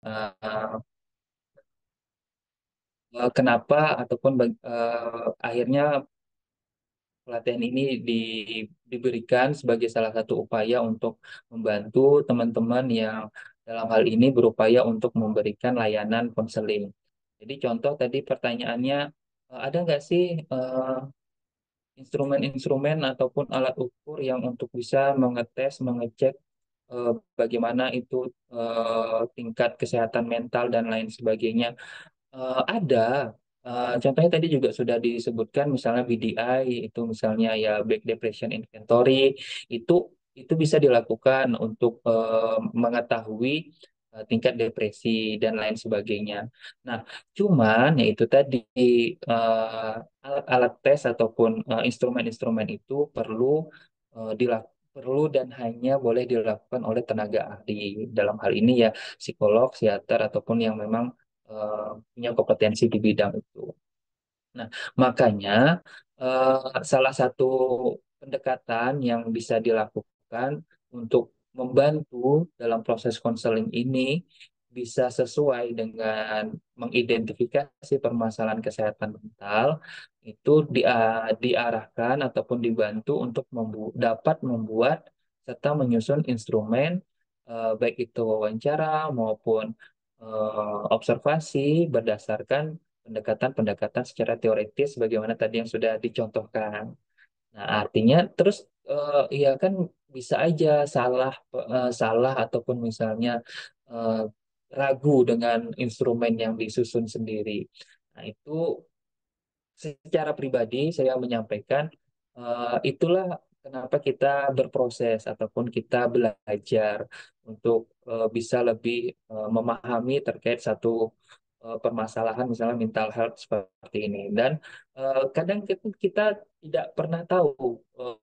eh, kenapa ataupun akhirnya pelatihan ini diberikan sebagai salah satu upaya untuk membantu teman-teman yang dalam hal ini berupaya untuk memberikan layanan konseling. Jadi contoh tadi pertanyaannya, ada nggak sih instrumen-instrumen ataupun alat ukur yang untuk bisa mengetes, mengecek bagaimana itu tingkat kesehatan mental dan lain sebagainya? Ada. Contohnya tadi juga sudah disebutkan misalnya BDI itu misalnya ya Back Depression Inventory itu itu bisa dilakukan untuk mengetahui tingkat depresi dan lain sebagainya. Nah, cuman ya itu tadi alat-alat tes ataupun instrumen-instrumen itu perlu dan hanya boleh dilakukan oleh tenaga ahli dalam hal ini ya psikolog, psikiater ataupun yang memang punya kompetensi di bidang itu. Nah, makanya salah satu pendekatan yang bisa dilakukan untuk membantu dalam proses konseling ini bisa sesuai dengan mengidentifikasi permasalahan kesehatan mental itu diarahkan ataupun dibantu untuk dapat membuat serta menyusun instrumen baik itu wawancara maupun observasi berdasarkan pendekatan-pendekatan secara teoritis bagaimana tadi yang sudah dicontohkan. Nah, artinya terus ya kan bisa aja salah ataupun misalnya eh, ragu dengan instrumen yang disusun sendiri. Nah, itu secara pribadi saya menyampaikan itulah kenapa kita berproses ataupun kita belajar untuk bisa lebih memahami terkait satu permasalahan misalnya mental health seperti ini dan kadang kita tidak pernah tahu eh,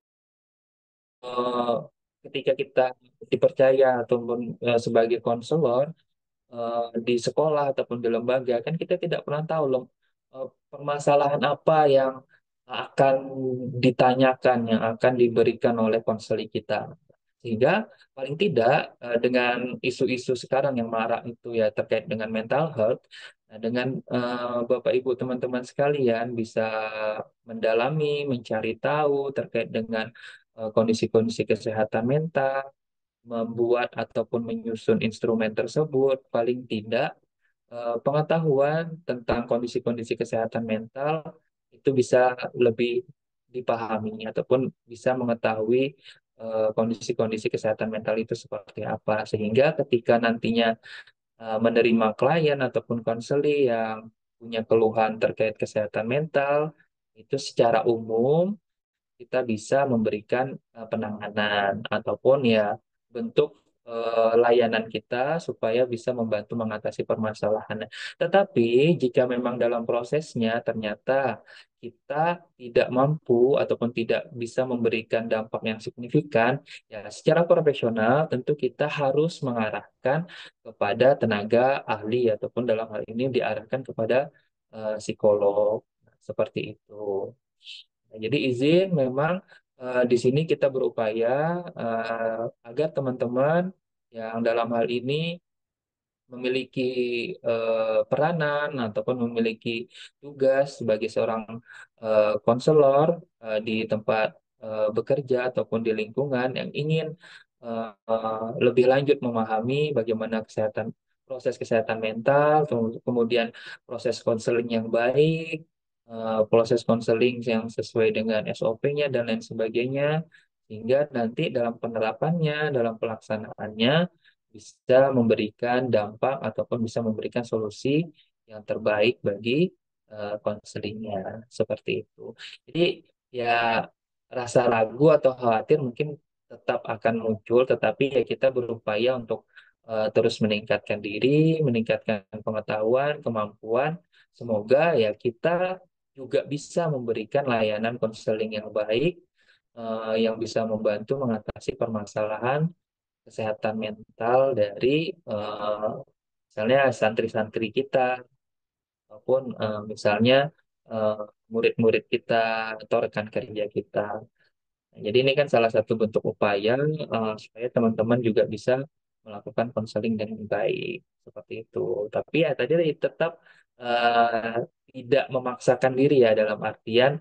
eh, ketika kita dipercaya ataupun sebagai konselor di sekolah ataupun di lembaga kan kita tidak pernah tahu loh permasalahan apa yang akan ditanyakan yang akan diberikan oleh konseling kita sehingga paling tidak dengan isu-isu sekarang yang marak itu ya terkait dengan mental health nah, dengan Bapak Ibu teman-teman sekalian bisa mendalami mencari tahu terkait dengan kondisi-kondisi kesehatan mental membuat ataupun menyusun instrumen tersebut, paling tidak pengetahuan tentang kondisi-kondisi kesehatan mental itu bisa lebih dipahami ataupun bisa mengetahui kondisi-kondisi kesehatan mental itu seperti apa, sehingga ketika nantinya menerima klien ataupun konseli yang punya keluhan terkait kesehatan mental, itu secara umum kita bisa memberikan penanganan ataupun ya bentuk layanan kita supaya bisa membantu mengatasi permasalahannya. Tetapi jika memang dalam prosesnya ternyata kita tidak mampu ataupun tidak bisa memberikan dampak yang signifikan, ya secara profesional tentu kita harus mengarahkan kepada tenaga ahli ataupun dalam hal ini diarahkan kepada psikolog seperti itu. Nah, jadi izin memang di sini kita berupaya agar teman-teman yang dalam hal ini memiliki peranan ataupun memiliki tugas sebagai seorang konselor di tempat bekerja ataupun di lingkungan yang ingin lebih lanjut memahami bagaimana proses kesehatan mental, kemudian proses konseling yang baik, proses konseling yang sesuai dengan SOP-nya dan lain sebagainya, sehingga nanti dalam penerapannya, dalam pelaksanaannya bisa memberikan dampak ataupun bisa memberikan solusi yang terbaik bagi konselingnya seperti itu. Jadi ya rasa ragu atau khawatir mungkin tetap akan muncul, tetapi ya kita berupaya untuk terus meningkatkan diri, meningkatkan pengetahuan, kemampuan. Semoga ya kita juga bisa memberikan layanan konseling yang baik, yang bisa membantu mengatasi permasalahan kesehatan mental dari eh, misalnya santri-santri kita maupun misalnya eh, murid-murid kita atau rekan kerja kita. Nah, jadi ini kan salah satu bentuk upaya supaya teman-teman juga bisa melakukan konseling dengan baik seperti itu. Tapi ya tadi tetap eh, tidak memaksakan diri ya dalam artian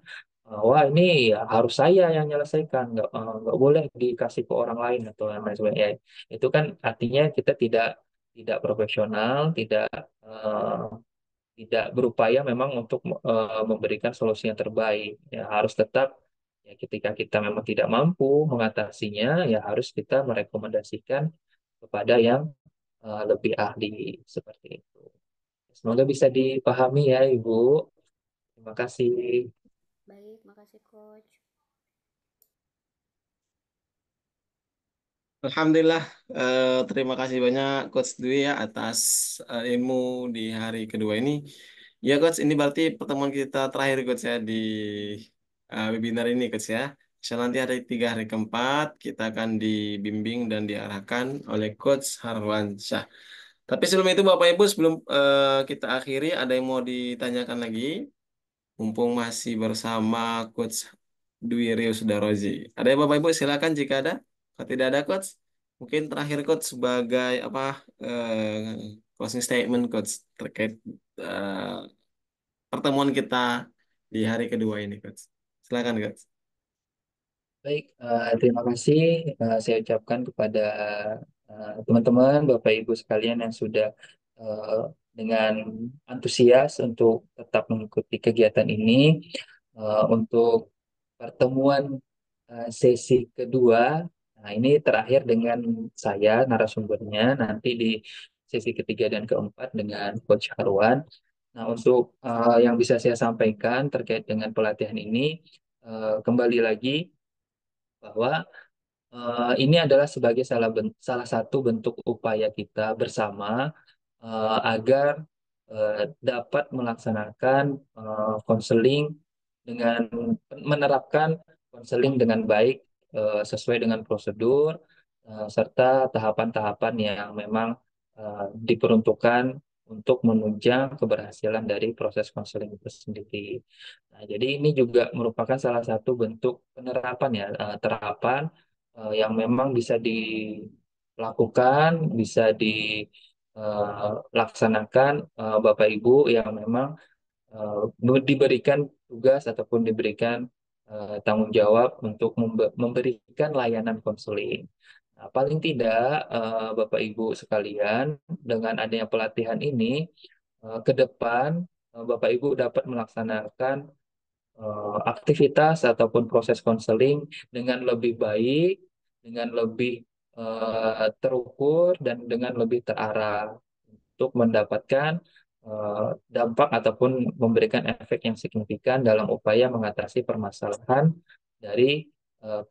wah ini ya harus saya yang menyelesaikan, nggak boleh dikasih ke orang lain atau yang lain sebagainya. Ya, itu kan artinya kita tidak profesional, eh, tidak berupaya memang untuk memberikan solusi yang terbaik. Ya, harus tetap ya ketika kita memang tidak mampu mengatasinya, ya harus kita merekomendasikan kepada yang lebih ahli seperti itu. Semoga bisa dipahami ya, Ibu. Terima kasih. Baik, makasih Coach. Alhamdulillah, terima kasih banyak Coach Dwi ya atas ilmu di hari kedua ini. Ya Coach, ini berarti pertemuan kita terakhir Coach ya di webinar ini Coach ya. So, nanti ada 3 hari keempat, kita akan dibimbing dan diarahkan oleh Coach Harwansyah. Tapi sebelum itu Bapak Ibu, sebelum kita akhiri, ada yang mau ditanyakan lagi? Mumpung masih bersama Coach Dwi Rio Sudarozi. Ada ya Bapak Ibu, silakan jika ada. Kalau tidak ada Coach, mungkin terakhir Coach sebagai apa closing statement Coach terkait eh, pertemuan kita di hari kedua ini Coach. Silakan Coach. Baik, terima kasih saya ucapkan kepada teman-teman, Bapak Ibu sekalian yang sudah eh, dengan antusias untuk tetap mengikuti kegiatan ini. Untuk pertemuan sesi kedua, nah ini terakhir dengan saya narasumbernya, nanti di sesi ketiga dan keempat dengan Coach Harwan. Nah, untuk yang bisa saya sampaikan terkait dengan pelatihan ini, kembali lagi bahwa ini adalah sebagai salah satu bentuk upaya kita bersama agar dapat melaksanakan konseling dengan menerapkan konseling dengan baik sesuai dengan prosedur serta tahapan-tahapan yang memang diperuntukkan untuk menunjang keberhasilan dari proses konseling itu sendiri. Nah, jadi ini juga merupakan salah satu bentuk penerapan ya, terapan yang memang bisa dilakukan, bisa dilaksanakan Bapak Ibu yang memang diberikan tugas ataupun diberikan tanggung jawab untuk memberikan layanan konseling. Nah, paling tidak Bapak Ibu sekalian dengan adanya pelatihan ini ke depan Bapak Ibu dapat melaksanakan aktivitas ataupun proses konseling dengan lebih baik, dengan lebih terukur dan dengan lebih terarah untuk mendapatkan dampak ataupun memberikan efek yang signifikan dalam upaya mengatasi permasalahan dari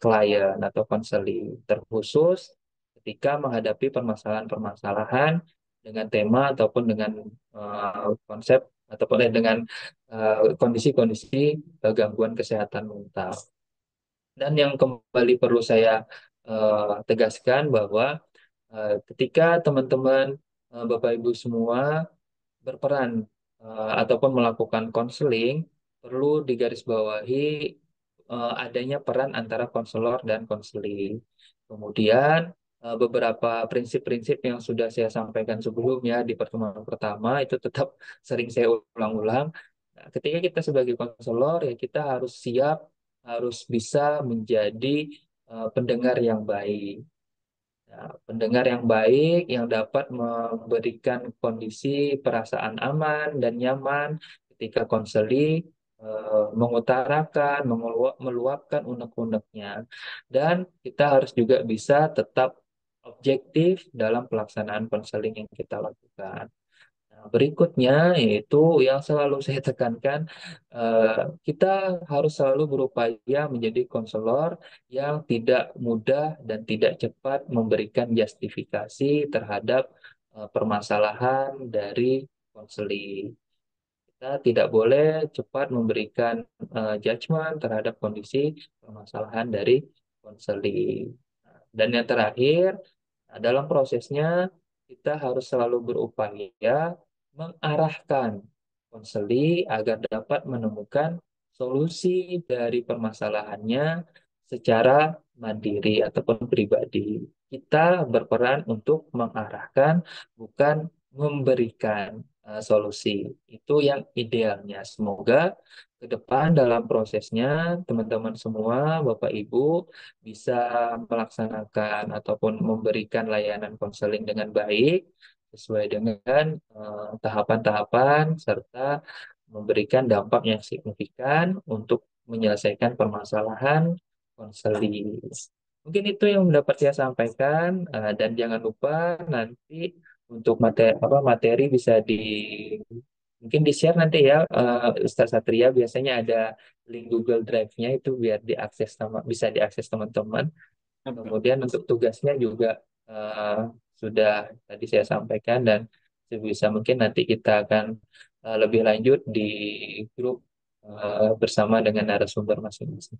klien atau konseling, terkhusus ketika menghadapi permasalahan-permasalahan dengan tema ataupun dengan konsep ataupun dengan kondisi-kondisi gangguan kesehatan mental. Dan yang kembali perlu saya tegaskan bahwa ketika teman-teman Bapak Ibu semua berperan ataupun melakukan konseling, perlu digarisbawahi adanya peran antara konselor dan konseling. Kemudian beberapa prinsip-prinsip yang sudah saya sampaikan sebelumnya di pertemuan pertama itu tetap sering saya ulang-ulang. Nah, ketika kita sebagai konselor ya kita harus siap, harus bisa menjadi pendengar yang baik. Nah, pendengar yang baik yang dapat memberikan kondisi perasaan aman dan nyaman ketika konseling, mengutarakan, meluapkan unek-uneknya. Dan kita harus juga bisa tetap objektif dalam pelaksanaan konseling yang kita lakukan. Nah, berikutnya yaitu yang selalu saya tekankan, kita harus selalu berupaya menjadi konselor yang tidak mudah dan tidak cepat memberikan justifikasi terhadap permasalahan dari konseling. Kita tidak boleh cepat memberikan judgement terhadap kondisi permasalahan dari konseling. Nah, dan yang terakhir, nah, dalam prosesnya kita harus selalu berupaya mengarahkan konseli agar dapat menemukan solusi dari permasalahannya secara mandiri ataupun pribadi. kita berperan untuk mengarahkan, bukan memberikan solusi. Itu yang idealnya. Semoga ke depan dalam prosesnya teman-teman semua, Bapak Ibu, bisa melaksanakan ataupun memberikan layanan konseling dengan baik sesuai dengan tahapan-tahapan serta memberikan dampak yang signifikan untuk menyelesaikan permasalahan konseling. Mungkin itu yang dapat saya sampaikan, dan jangan lupa nanti untuk materi bisa mungkin di-share nanti ya, Ustaz Satria. Biasanya ada link Google Drive-nya itu biar bisa diakses teman-teman. Kemudian untuk tugasnya juga eh, sudah tadi saya sampaikan, dan sebisa mungkin nanti kita akan lebih lanjut di grup bersama dengan narasumber masing-masing.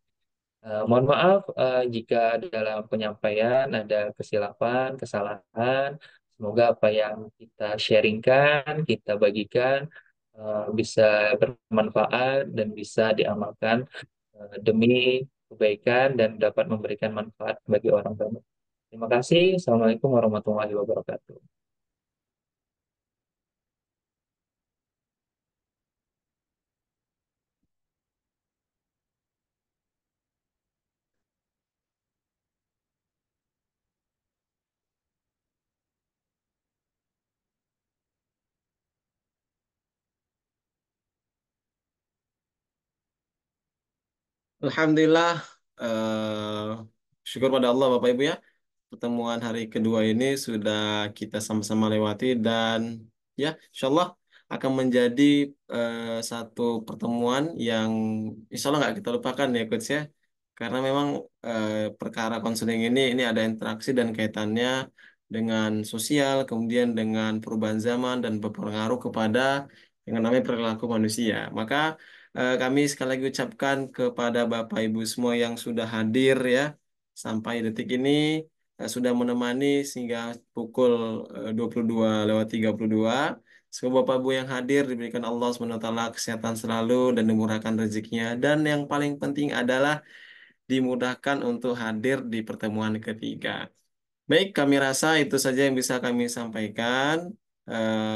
Mohon maaf jika dalam penyampaian ada kesilapan, kesalahan. Semoga apa yang kita sharingkan, kita bagikan bisa bermanfaat dan bisa diamalkan demi kebaikan dan dapat memberikan manfaat bagi orang banyak. Terima kasih. Assalamualaikum warahmatullahi wabarakatuh. Alhamdulillah, eh, syukur pada Allah Bapak Ibu ya. Pertemuan hari kedua ini sudah kita sama-sama lewati dan ya insya Allah akan menjadi satu pertemuan yang insya Allah nggak kita lupakan ya Coach ya. Karena memang perkara konseling ini ada interaksi dan kaitannya dengan sosial, kemudian dengan perubahan zaman dan berpengaruh kepada yang namanya perilaku manusia. Maka kami sekali lagi ucapkan kepada Bapak Ibu semua yang sudah hadir ya sampai detik ini sudah menemani sehingga pukul 22:32. Semoga Bapak Ibu yang hadir diberikan Allah SWT kesehatan selalu dan dimurahkan rezekinya. Dan yang paling penting adalah dimudahkan untuk hadir di pertemuan ketiga. Baik, kami rasa itu saja yang bisa kami sampaikan.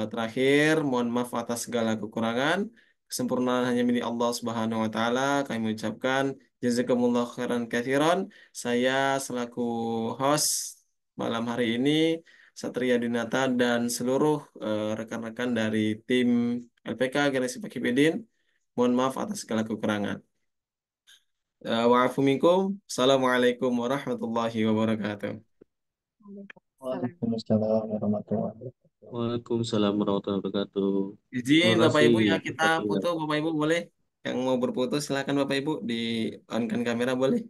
Terakhir, mohon maaf atas segala kekurangan. Kesempurnaan hanya milik Allah Subhanahu wa taala. Kami ucapkan jazakumullah khairan katsiran. Saya selaku host malam hari ini Satria Dinata dan seluruh rekan-rekan dari tim LPK Generasi Pakibedin. Mohon maaf atas segala kekurangan. Wa'afu minkum. Assalamualaikum warahmatullahi wabarakatuh. Waalaikumsalam. Waalaikumsalam warahmatullahi wabarakatuh. Waalaikumsalam warahmatullahi wabarakatuh. Izin Terima Bapak kasih Ibu ya Pak kita Satria. foto Bapak Ibu boleh. Yang mau berfoto silakan Bapak Ibu di on kan kamera boleh.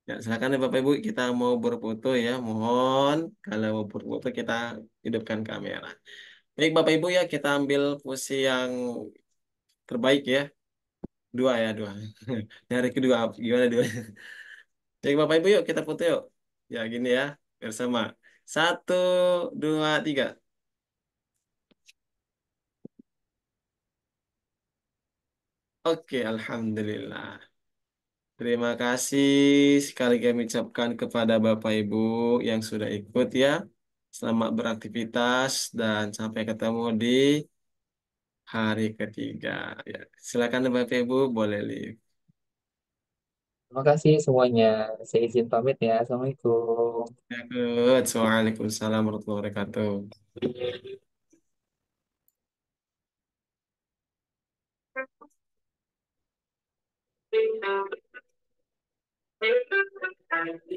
Ya silakan ya Bapak Ibu kita mau berfoto ya. Mohon kalau mau berfoto kita hidupkan kamera. Baik Bapak Ibu ya kita ambil posisi yang terbaik ya. Dua ya dua. Dari kedua gimana dua? Baik Bapak Ibu yuk kita foto yuk. Ya gini ya bersama. Satu, dua, tiga. Oke, Alhamdulillah. Terima kasih sekali kami ucapkan kepada Bapak Ibu yang sudah ikut ya. Selamat beraktivitas dan sampai ketemu di hari ketiga. Ya, silakan Bapak Ibu boleh live. Terima kasih semuanya. Saya izin pamit ya. Assalamualaikum. Ya, good. Waalaikumsalam warahmatullahi wabarakatuh.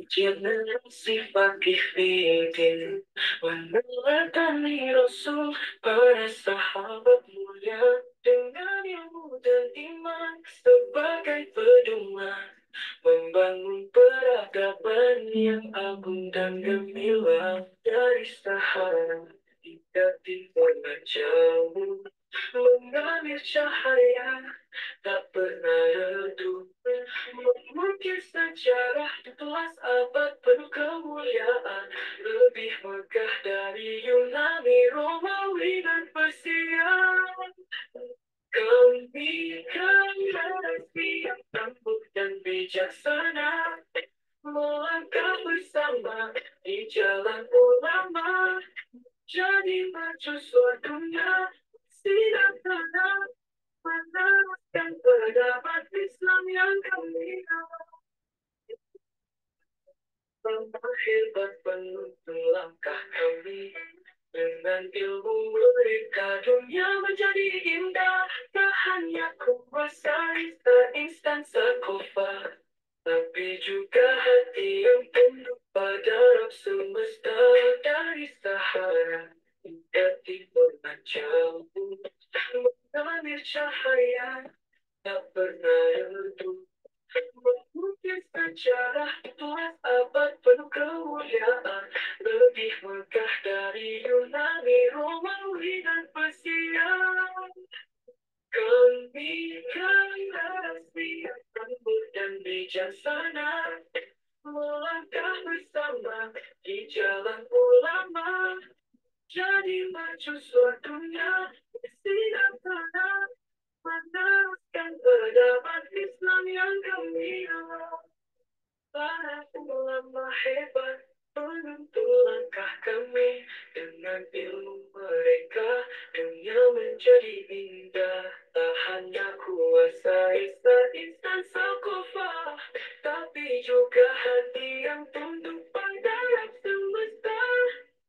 Jangan sifat bikin meneladani Rasul para sahabat mulia dengan ilmu dan iman sebagai pedoman membangun peradaban yang agung dan gemilang dari Sahara hingga timur jauh mengalir cahaya tak pernah redup mungkin sejarah 11 abad penuh kemuliaan lebih megah dari Yunani, Romawi dan Persia. Kami generasi yang tangguh dan bijaksana Jadi mercusuar dunia sinar terang meneruskan pendapat Islam yang kami hebat penuntun langkah kami. Dengan ilmu mereka dunia menjadi indah. Tak hanya kuasai seinstan sekufar, tapi juga hati yang tunduk pada Rabb semesta. Dari Sahara hingga timur dan jauh, mengalir cahaya tak pernah redup. Mungkin sejarah tulis abad penuh kemuliaan, lebih megah dari Yunani, Romawi, dan Persia. Kami generasi yang tangguh dan bijaksana, melangkah bersama di jalan ulama. Jadi mercusuar dunia bersinar terang, meneruskan pendapat Islam yang gemilang. Para ulama hebat menuntun langkah kami. Dengan ilmu mereka dunia menjadi indah. Tak hanya kuasai seinstan sekufah, tapi juga hati yang tunduk pada Rabb semesta.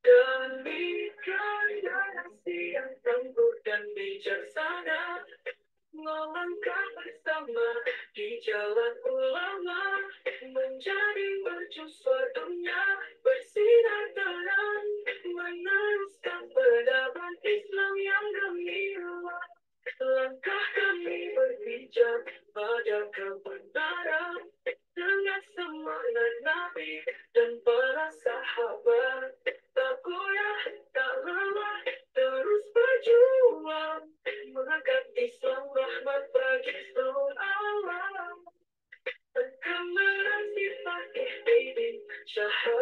Kami generasi yang tangguh dan bijaksana, melangkah bersama di jalan ulama, menjadi mercusuar dunia bersinar terang, meneruskan pendapat Islam yang gemilang. Langkah kami berpijak pada kebenaran, dengan semangat Nabi dan para sahabat. Tak goyah, tak lelah, terus berjuang, mengangkat Islam rahmat bagi seluruh alam. Kemerah si Fakih Bibin Syahra